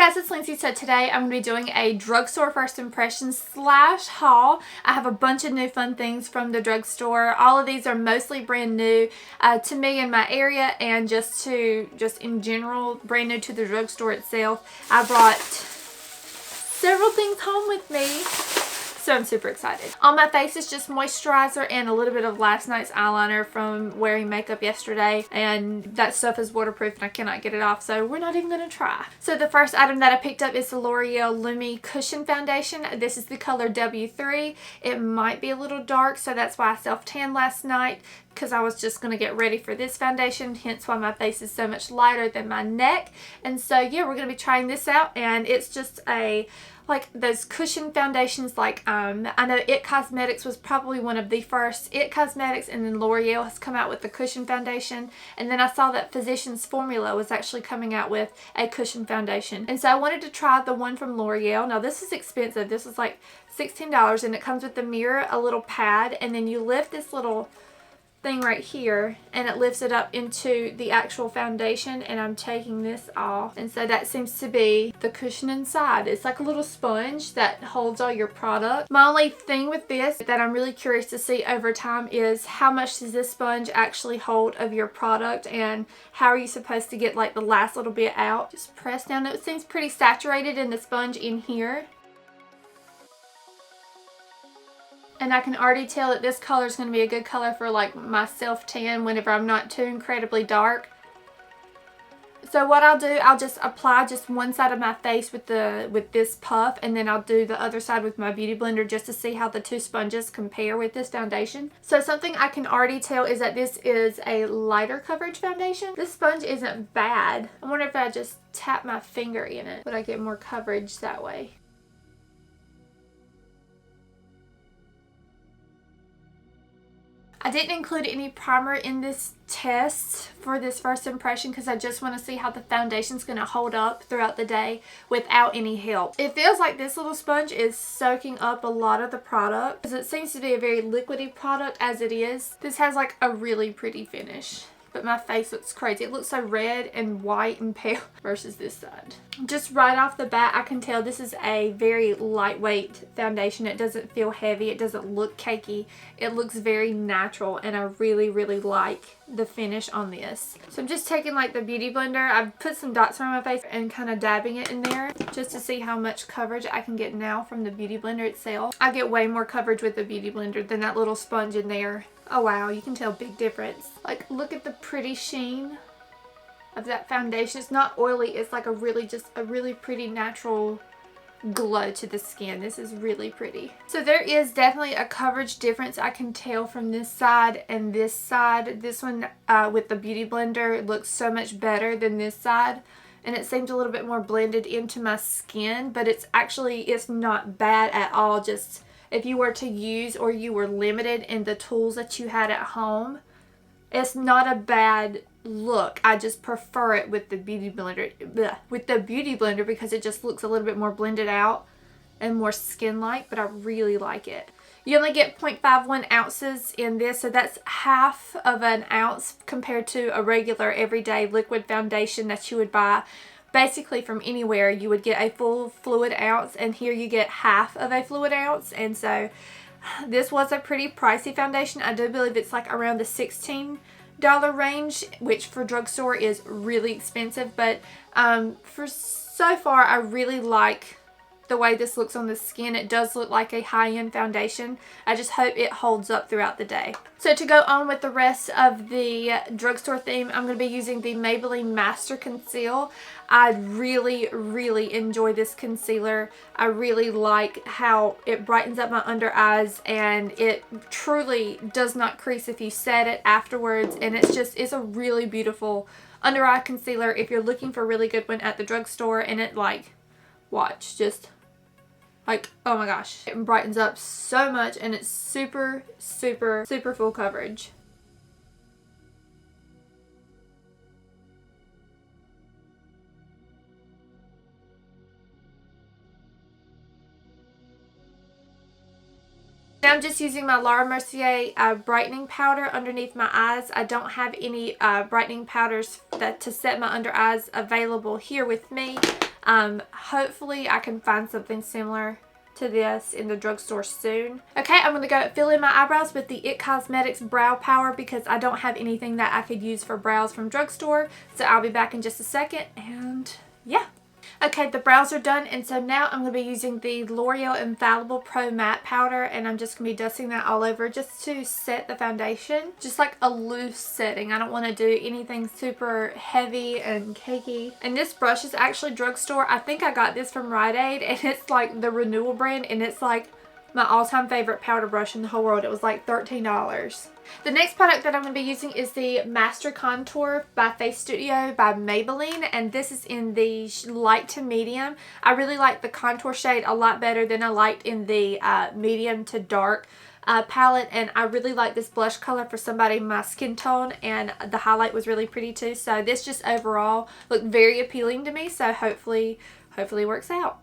Hey guys, it's Lindsay. So today I'm going to be doing a drugstore first impression slash haul. I have a bunch of new fun things from the drugstore. All of these are mostly brand new to me in my area and just in general brand new to the drugstore itself. I brought several things home with me. So I'm super excited. On my face is just moisturizer and a little bit of last night's eyeliner from wearing makeup yesterday, and that stuff is waterproof and I cannot get it off, so we're not even going to try. So the first item that I picked up is the L'Oreal Lumi Cushion Foundation. This is the color W3. It might be a little dark, so that's why I self-tanned last night, because I was just going to get ready for this foundation, hence why my face is so much lighter than my neck. And so yeah, we're going to be trying this out, and it's just like those cushion foundations. Like I know It Cosmetics was probably one of the first. It Cosmetics, and then L'Oreal has come out with the cushion foundation, and then I saw that Physicians Formula was actually coming out with a cushion foundation, and so I wanted to try the one from L'Oreal. Now this is expensive. This is like $16, and it comes with the mirror, a little pad, and then you lift this little thing right here and it lifts it up into the actual foundation, and I'm taking this off, and so that seems to be the cushion inside. It's like a little sponge that holds all your product. My only thing with this that I'm really curious to see over time is how much does this sponge actually hold of your product, and how are you supposed to get like the last little bit out. Just press down. It seems pretty saturated in the sponge in here. And I can already tell that this color is going to be a good color for like my self-tan whenever I'm not too incredibly dark. So what I'll do, I'll just apply just one side of my face with this puff, and then I'll do the other side with my beauty blender just to see how the two sponges compare with this foundation. So something I can already tell is that this is a lighter coverage foundation. This sponge isn't bad. I wonder if I just tap my finger in it, would I get more coverage that way? I didn't include any primer in this test for this first impression because I just want to see how the foundation is going to hold up throughout the day without any help. It feels like this little sponge is soaking up a lot of the product because it seems to be a very liquidy product as it is. This has like a really pretty finish, but my face looks crazy. It looks so red and white and pale versus this side. Just right off the bat, I can tell this is a very lightweight foundation. It doesn't feel heavy. It doesn't look cakey. It looks very natural, and I really, really like the finish on this. So I'm just taking like the beauty blender. I've put some dots around my face and kind of dabbing it in there just to see how much coverage I can get now from the beauty blender itself. I get way more coverage with the beauty blender than that little sponge in there. Oh wow, you can tell a big difference. Like, look at the pretty sheen of that foundation. It's not oily. It's like a really pretty natural glow to the skin. This is really pretty. So there is definitely a coverage difference I can tell from this side and this side. This one with the beauty blender looks so much better than this side, and it seems a little bit more blended into my skin, but it's not bad at all. Just if you were to use, or you were limited in the tools that you had at home, it's not a bad look. I just prefer it with the beauty blender, because it just looks a little bit more blended out and more skin-like, but I really like it. You only get 0.51 ounces in this, so that's half of an ounce compared to a regular everyday liquid foundation that you would buy basically from anywhere. You would get a full fluid ounce, and here you get half of a fluid ounce. And so this was a pretty pricey foundation. I do believe it's like around the $16 range, which for drugstore is really expensive, but for so far I really like the way this looks on the skin. It does look like a high-end foundation. I just hope it holds up throughout the day. So to go on with the rest of the drugstore theme, I'm going to be using the Maybelline Master Conceal. I really, really enjoy this concealer. I really like how it brightens up my under eyes, and it truly does not crease if you set it afterwards, and it's a really beautiful under eye concealer if you're looking for a really good one at the drugstore. And it, like, watch, just like, oh my gosh, it brightens up so much, and it's super, super, super full coverage. Now I'm just using my Mercier brightening powder underneath my eyes. I don't have any brightening powders to set my under eyes available here with me. Hopefully I can find something similar to this in the drugstore soon. Okay, I'm going to go fill in my eyebrows with the IT Cosmetics Brow Power because I don't have anything that I could use for brows from drugstore. So I'll be back in just a second, and yeah. Okay, the brows are done, and so now I'm going to be using the L'Oreal Infallible Pro Matte Powder, and I'm just going to be dusting that all over just to set the foundation. Just like a loose setting. I don't want to do anything super heavy and cakey. And this brush is actually drugstore. I think I got this from Rite Aid, and it's like the Renewal brand, and it's like my all-time favorite powder brush in the whole world. It was like $13. The next product that I'm going to be using is the Master Contour by Face Studio by Maybelline, and this is in the light to medium. I really like the contour shade a lot better than I liked in the medium to dark palette, and I really like this blush color for somebody my skin tone, and the highlight was really pretty too. So this just overall looked very appealing to me, so hopefully works out.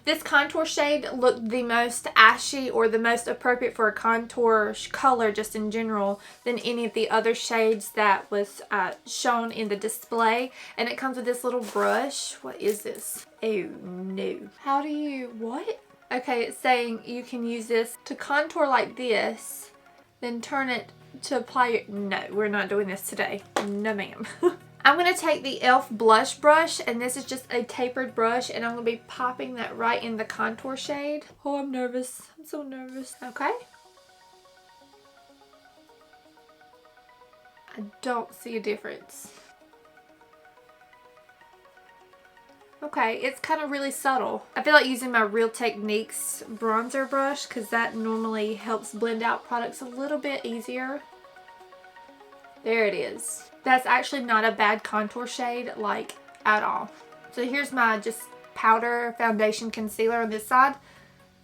This contour shade looked the most ashy, or the most appropriate for a contour color just in general, than any of the other shades that was shown in the display. And it comes with this little brush. What is this? Oh no. How do you, what? Okay, it's saying you can use this to contour like this, then turn it to apply your, no, we're not doing this today. No ma'am. I'm going to take the e.l.f. blush brush, and this is just a tapered brush, and I'm going to be popping that right in the contour shade. Oh, I'm nervous. I'm so nervous. Okay. I don't see a difference. Okay, it's kind of really subtle. I feel like using my Real Techniques bronzer brush because that normally helps blend out products a little bit easier. There it is. That's actually not a bad contour shade, like, at all. So here's my just powder foundation concealer on this side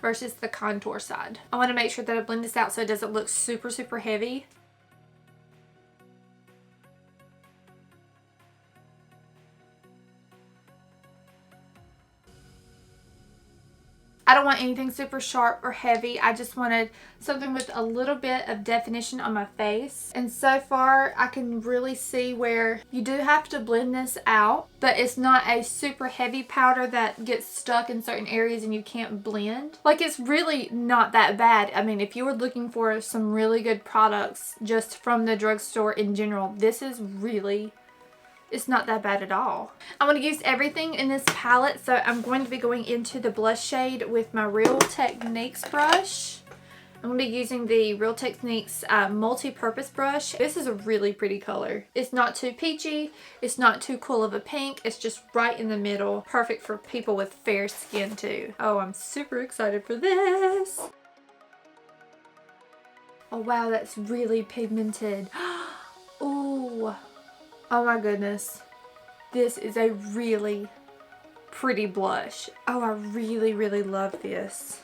versus the contour side. I want to make sure that I blend this out so it doesn't look super, super heavy. I don't want anything super sharp or heavy. I just wanted something with a little bit of definition on my face. And so far, I can really see where you do have to blend this out, but it's not a super heavy powder that gets stuck in certain areas and you can't blend. Like, it's really not that bad. I mean, if you were looking for some really good products just from the drugstore in general, this is really, it's not that bad at all. I'm going to use everything in this palette, so I'm going to be going into the blush shade with my Real Techniques brush. I'm going to be using the Real Techniques multi-purpose brush. This is a really pretty color. It's not too peachy. It's not too cool of a pink. It's just right in the middle. Perfect for people with fair skin too. Oh, I'm super excited for this. Oh wow, that's really pigmented. Ooh. Oh my goodness. This is a really pretty blush. Oh, I really, really love this.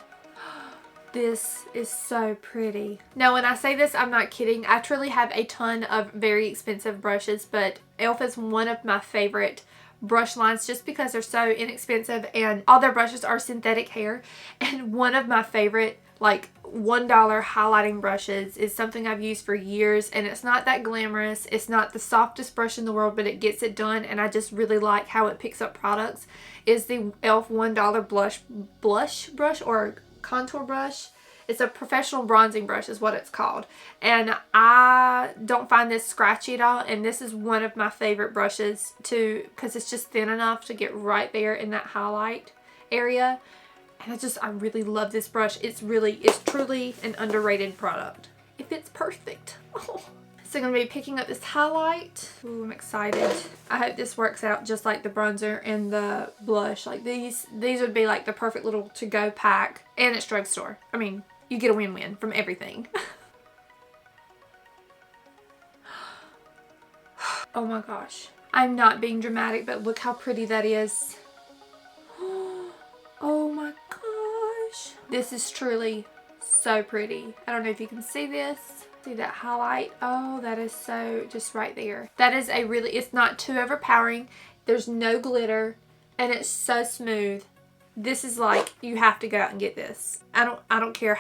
This is so pretty. Now, when I say this, I'm not kidding. I truly have a ton of very expensive brushes, but e.l.f. is one of my favorite brush lines just because they're so inexpensive and all their brushes are synthetic hair. And one of my favorite, like, $1 highlighting brushes is something I've used for years, and it's not that glamorous. It's not the softest brush in the world, but it gets it done, and I just really like how it picks up products. Is the e.l.f. $1 blush brush or contour brush. It's a professional bronzing brush is what it's called, and I don't find this scratchy at all, and this is one of my favorite brushes too because it's just thin enough to get right there in that highlight area. And I really love this brush. It's truly an underrated product. It fits perfect. Oh. So I'm going to be picking up this highlight. Ooh, I'm excited. I hope this works out just like the bronzer and the blush. Like these would be like the perfect little to-go pack. And it's drugstore. I mean, you get a win-win from everything. Oh my gosh. I'm not being dramatic, but look how pretty that is. Oh my gosh. This is truly so pretty. I don't know if you can see this. See that highlight? Oh, that is so just right there. That is a really, it's not too overpowering. There's no glitter and it's so smooth. This is like, you have to go out and get this. I don't care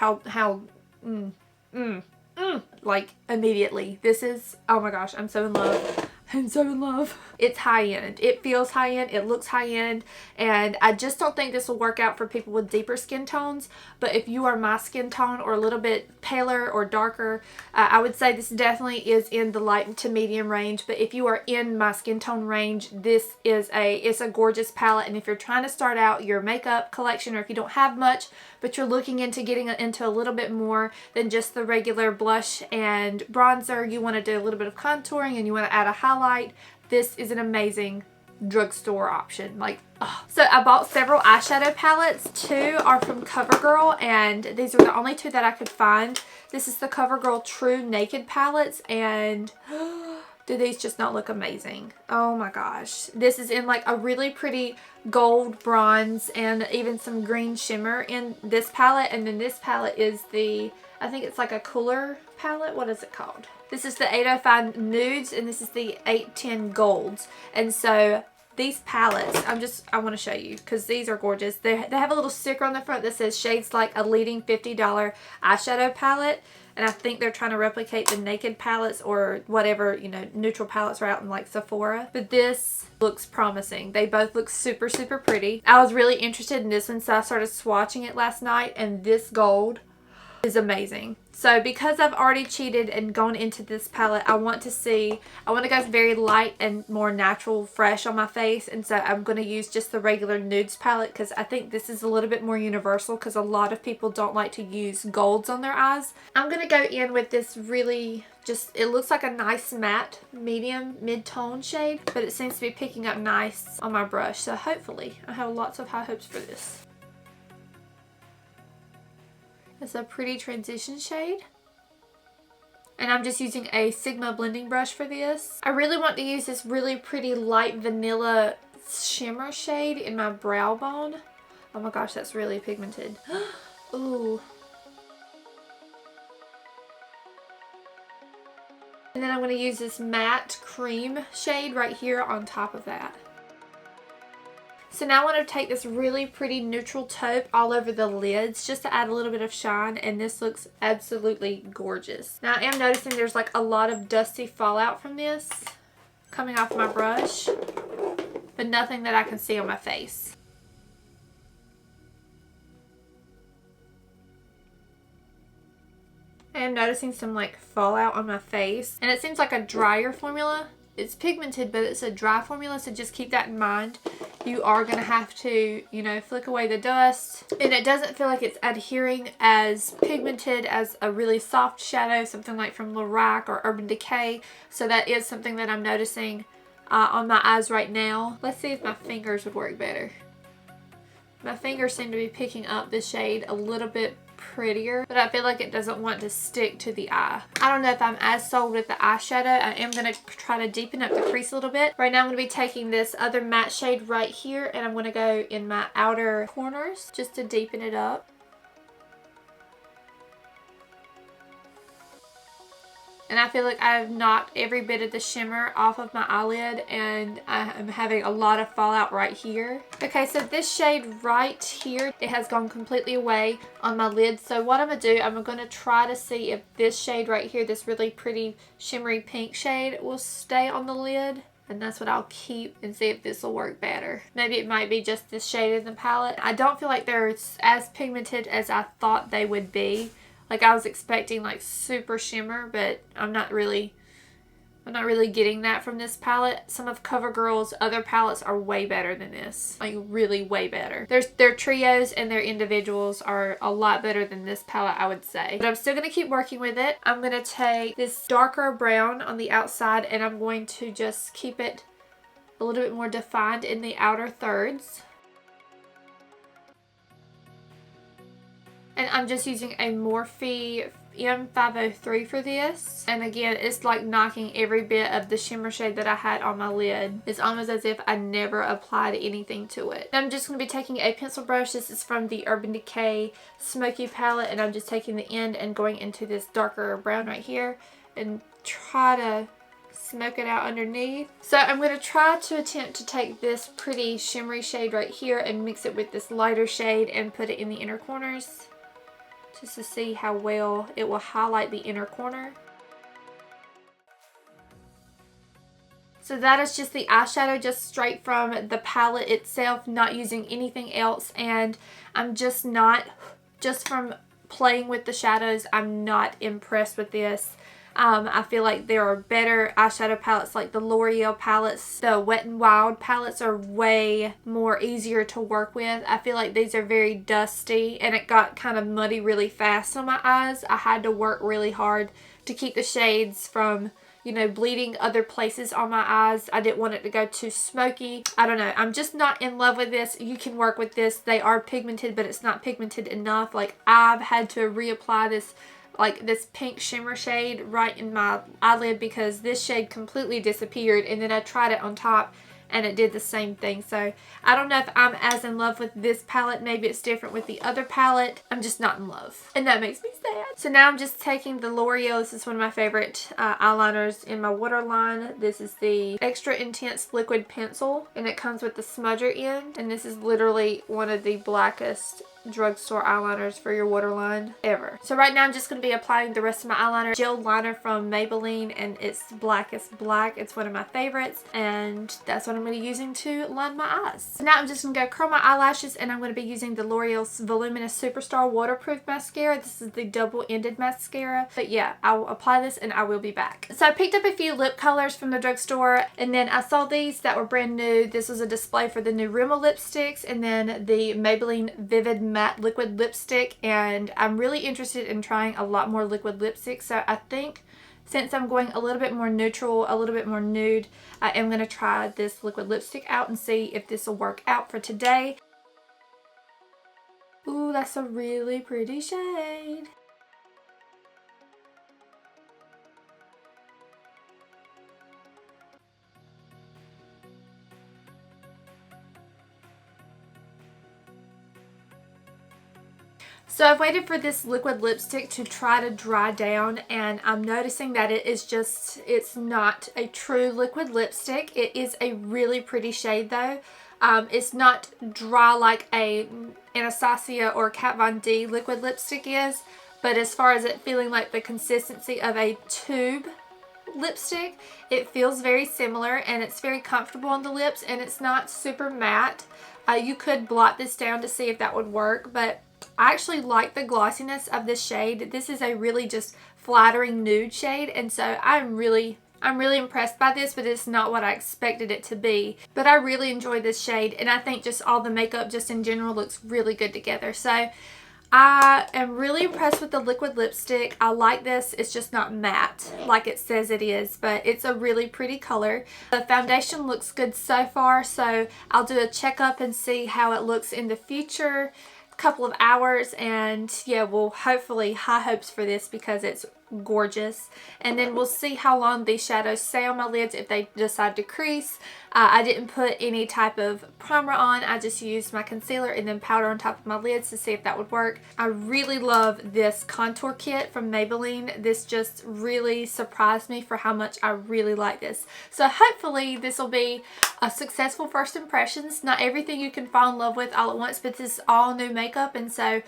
like immediately. This is, oh my gosh, I'm so in love. I'm so in love. It's high end. It feels high end. It looks high end. And I just don't think this will work out for people with deeper skin tones. But if you are my skin tone or a little bit paler or darker, I would say this definitely is in the light to medium range. But if you are in my skin tone range, this is it's a gorgeous palette. And if you're trying to start out your makeup collection, or if you don't have much, but you're looking into getting into a little bit more than just the regular blush and bronzer, you want to do a little bit of contouring and you want to add a highlight, this is an amazing drugstore option. Like, oh. So I bought several eyeshadow palettes. Two are from CoverGirl, and these are the only two that I could find. This is the CoverGirl truNaked palettes, and do these just not look amazing? Oh my gosh. This is in like a really pretty gold, bronze, and even some green shimmer in this palette. And then this palette is the, I think it's like a cooler palette. What is it called? This is the 805 Nudes, and this is the 810 Golds. And so these palettes, I want to show you because these are gorgeous. They have a little sticker on the front that says shades like a leading $50 eyeshadow palette. And I think they're trying to replicate the Naked palettes or whatever, you know, neutral palettes are out in like Sephora. But this looks promising. They both look super, super pretty. I was really interested in this one, so I started swatching it last night, and this gold is amazing. So because I've already cheated and gone into this palette, I want to go very light and more natural, fresh on my face. And so I'm going to use just the regular nudes palette because I think this is a little bit more universal because a lot of people don't like to use golds on their eyes. I'm going to go in with this really it looks like a nice matte medium mid-tone shade, but it seems to be picking up nice on my brush. So hopefully I have lots of high hopes for this. It's a pretty transition shade. And I'm just using a Sigma blending brush for this. I really want to use this really pretty light vanilla shimmer shade in my brow bone. Oh my gosh, that's really pigmented. Ooh. And then I'm going to use this matte cream shade right here on top of that. So now I want to take this really pretty neutral taupe all over the lids just to add a little bit of shine, and this looks absolutely gorgeous. Now I am noticing there's like a lot of dusty fallout from this coming off my brush, but nothing that I can see on my face. I am noticing some like fallout on my face, and it seems like a drier formula. It's pigmented, but it's a dry formula, so just keep that in mind. You are going to have to, you know, flick away the dust. And it doesn't feel like it's adhering as pigmented as a really soft shadow, something like from LOREAL or Urban Decay. So that is something that I'm noticing on my eyes right now. Let's see if my fingers would work better. My fingers seem to be picking up this shade a little bit prettier, but I feel like it doesn't want to stick to the eye. I don't know if I'm as sold with the eyeshadow. I am going to try to deepen up the crease a little bit. Right now I'm going to be taking this other matte shade right here, and I'm going to go in my outer corners just to deepen it up. And I feel like I've knocked every bit of the shimmer off of my eyelid, and I am having a lot of fallout right here. Okay, so this shade right here, it has gone completely away on my lid. So what I'm going to do, I'm going to try to see if this shade right here, this really pretty shimmery pink shade, will stay on the lid. And that's what I'll keep and see if this will work better. Maybe it might be just this shade in the palette. I don't feel like they're as pigmented as I thought they would be. Like I was expecting like super shimmer, but I'm not really getting that from this palette. Some of CoverGirl's other palettes are way better than this. Like really way better. Their trios and their individuals are a lot better than this palette, I would say. But I'm still going to keep working with it. I'm going to take this darker brown on the outside, and I'm going to just keep it a little bit more defined in the outer thirds. And I'm just using a Morphe M503 for this. And again, it's like knocking every bit of the shimmer shade that I had on my lid. It's almost as if I never applied anything to it. I'm just going to be taking a pencil brush. This is from the Urban Decay Smoky palette. And I'm just taking the end and going into this darker brown right here. And try to smoke it out underneath. So I'm going to try to attempt to take this pretty shimmery shade right here and mix it with this lighter shade and put it in the inner corners, just to see how well it will highlight the inner corner. So that is just the eyeshadow, just straight from the palette itself, not using anything else. And I'm just not, just from playing with the shadows, I'm not impressed with this. I feel like there are better eyeshadow palettes like the L'Oreal palettes. The Wet n Wild palettes are way more easier to work with. I feel like these are very dusty and it got kind of muddy really fast on my eyes. I had to work really hard to keep the shades from, you know, bleeding other places on my eyes. I didn't want it to go too smoky. I don't know. I'm just not in love with this. You can work with this. They are pigmented, but it's not pigmented enough. Like, I've had to reapply this, like this pink shimmer shade right in my eyelid because this shade completely disappeared, and then I tried it on top and it did the same thing. So I don't know if I'm as in love with this palette. Maybe it's different with the other palette. I'm just not in love, and that makes me sad. So now I'm just taking the L'Oreal. This is one of my favorite eyeliners in my waterline. This is the Extra Intense Liquid Pencil, and it comes with the smudger end, and this is literally one of the blackest drugstore eyeliners for your waterline ever. So right now I'm just going to be applying the rest of my eyeliner. Gel liner from Maybelline, and it's Blackest Black. It's one of my favorites, and that's what I'm going to be using to line my eyes. So now I'm just going to go curl my eyelashes, and I'm going to be using the L'Oreal's Voluminous Superstar Waterproof Mascara. This is the double-ended mascara. But yeah, I'll apply this and I will be back. So I picked up a few lip colors from the drugstore, and then I saw these that were brand new. This was a display for the new Rimmel lipsticks, and then the Maybelline Vivid Matte Liquid Lipstick, and I'm really interested in trying a lot more liquid lipsticks. So I think since I'm going a little bit more neutral, a little bit more nude, I am going to try this liquid lipstick out and see if this will work out for today. Ooh, that's a really pretty shade. So I've waited for this liquid lipstick to try to dry down, and I'm noticing that it is just, it's not a true liquid lipstick. It is a really pretty shade though. It's not dry like a Anastasia or Kat Von D liquid lipstick is, but as far as it feeling like the consistency of a tube lipstick, it feels very similar, and it's very comfortable on the lips, and it's not super matte. You could blot this down to see if that would work, but I actually like the glossiness of this shade. This is a really just flattering nude shade, and so I'm really impressed by this, but it's not what I expected it to be. But I really enjoy this shade, and I think just all the makeup just in general looks really good together. So I am really impressed with the liquid lipstick. I like this. It's just not matte like it says it is, but it's a really pretty color. The foundation looks good so far, so I'll do a checkup and see how it looks in the future couple of hours, and yeah, we'll hopefully, high hopes for this because it's gorgeous. And then we'll see how long these shadows stay on my lids if they decide to crease. I didn't put any type of primer on. I just used my concealer and then powder on top of my lids to see if that would work. I really love this contour kit from Maybelline. This just really surprised me for how much I really like this. So hopefully this will be a successful first impressions. Not everything you can fall in love with all at once, but this is all new makeup, and so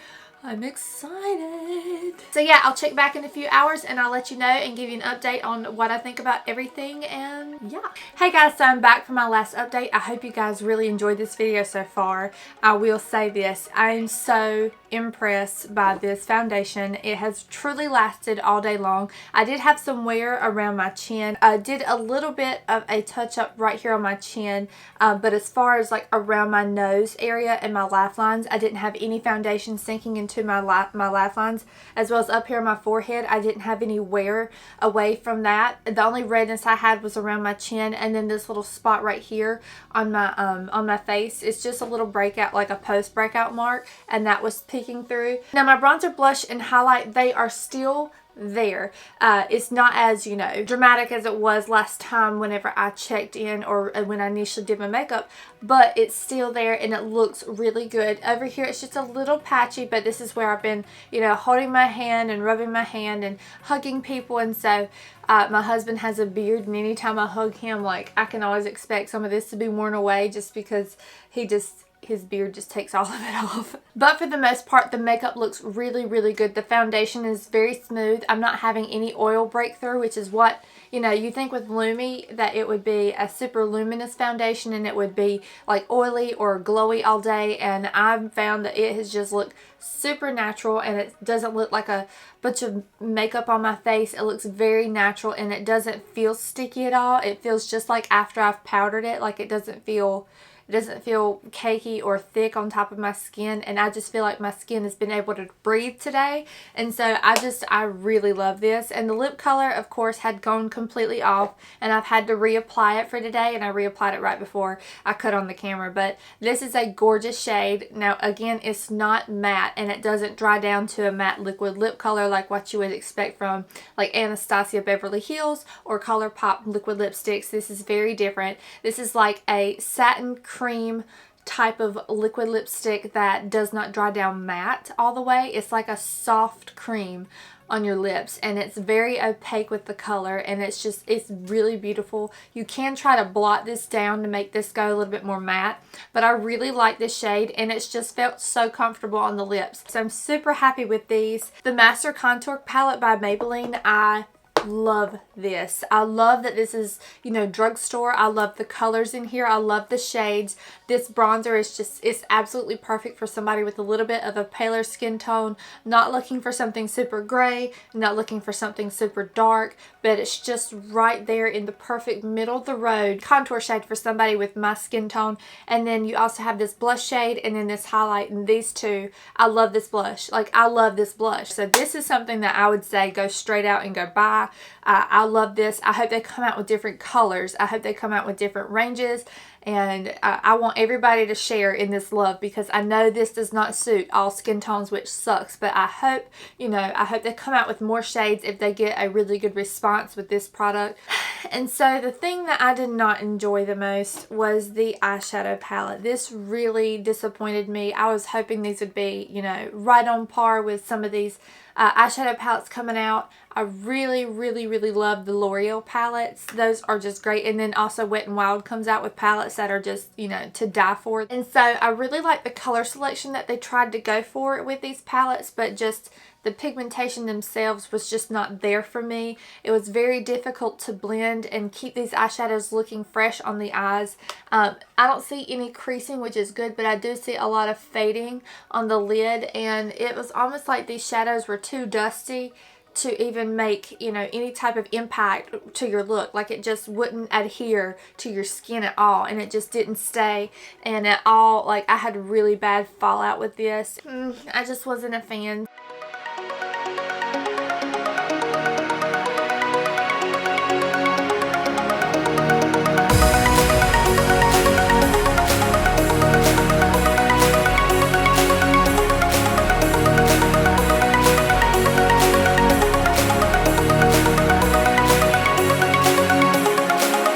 I'm excited. So yeah, I'll check back in a few hours and I'll let you know and give you an update on what I think about everything, and yeah. Hey guys, so I'm back for my last update. I hope you guys really enjoyed this video so far. I will say this, I am so impressed by this foundation. It has truly lasted all day long. I did have some wear around my chin. I did a little bit of a touch up right here on my chin, but as far as like around my nose area and my lifelines, I didn't have any foundation sinking into my lifelines, as well as up here on my forehead. I didn't have any wear away from that. The only redness I had was around my chin, and then this little spot right here on my face. It's just a little breakout, like a post breakout mark, and that was peeking through. Now my bronzer, blush, and highlight, they are still there. It's not as, you know, dramatic as it was last time whenever I checked in or when I initially did my makeup, but it's still there and it looks really good. Over here it's just a little patchy, but this is where I've been, you know, holding my hand and rubbing my hand and hugging people, and so my husband has a beard, and anytime I hug him, like, I can always expect some of this to be worn away just because he just his beard just takes all of it off. But for the most part, the makeup looks really, really good. The foundation is very smooth. I'm not having any oil breakthrough, which is what, you know, you think with Lumi that it would be a super luminous foundation and it would be like oily or glowy all day. And I've found that it has just looked super natural, and it doesn't look like a bunch of makeup on my face. It looks very natural, and it doesn't feel sticky at all. It feels just like after I've powdered it. Like it doesn't feel cakey or thick on top of my skin, and I just feel like my skin has been able to breathe today. And so I really love this. And the lip color, of course, had gone completely off, and I've had to reapply it for today, and I reapplied it right before I cut on the camera. But this is a gorgeous shade. Now again, it's not matte, and it doesn't dry down to a matte liquid lip color like what you would expect from like Anastasia Beverly Hills or ColourPop liquid lipsticks. This is very different. This is like a satin cream type of liquid lipstick that does not dry down matte all the way. It's like a soft cream on your lips, and it's very opaque with the color, and it's really beautiful. You can try to blot this down to make this go a little bit more matte, but I really like this shade, and it's just felt so comfortable on the lips. So I'm super happy with these. The Master Contour Palette by Maybelline, I love this. I love that this is, you know, drugstore. I love the colors in here. I love the shades. This bronzer is just, it's absolutely perfect for somebody with a little bit of a paler skin tone, not looking for something super gray, not looking for something super dark, but it's just right there in the perfect middle of the road contour shade for somebody with my skin tone. And then you also have this blush shade and then this highlight, and these two, I love this blush. Like, I love this blush. So this is something that I would say go straight out and go buy. I love this. I hope they come out with different colors. I hope they come out with different ranges, and I want everybody to share in this love, because I know this does not suit all skin tones, which sucks, but I hope, you know, I hope they come out with more shades if they get a really good response with this product. And so the thing that I did not enjoy the most was the eyeshadow palette. This really disappointed me. I was hoping these would be, you know, right on par with some of these eyeshadow palettes coming out. I really, really, really love the L'Oreal palettes. Those are just great. And then also Wet n Wild comes out with palettes that are just, you know, to die for. And so I really like the color selection that they tried to go for with these palettes, but just the pigmentation themselves was just not there for me. It was very difficult to blend and keep these eyeshadows looking fresh on the eyes. I don't see any creasing, which is good, but I do see a lot of fading on the lid, and it was almost like these shadows were too dusty to even make, you know, any type of impact to your look. Like, it just wouldn't adhere to your skin at all, and it just didn't stay. And at all, like, I had really bad fallout with this. I just wasn't a fan.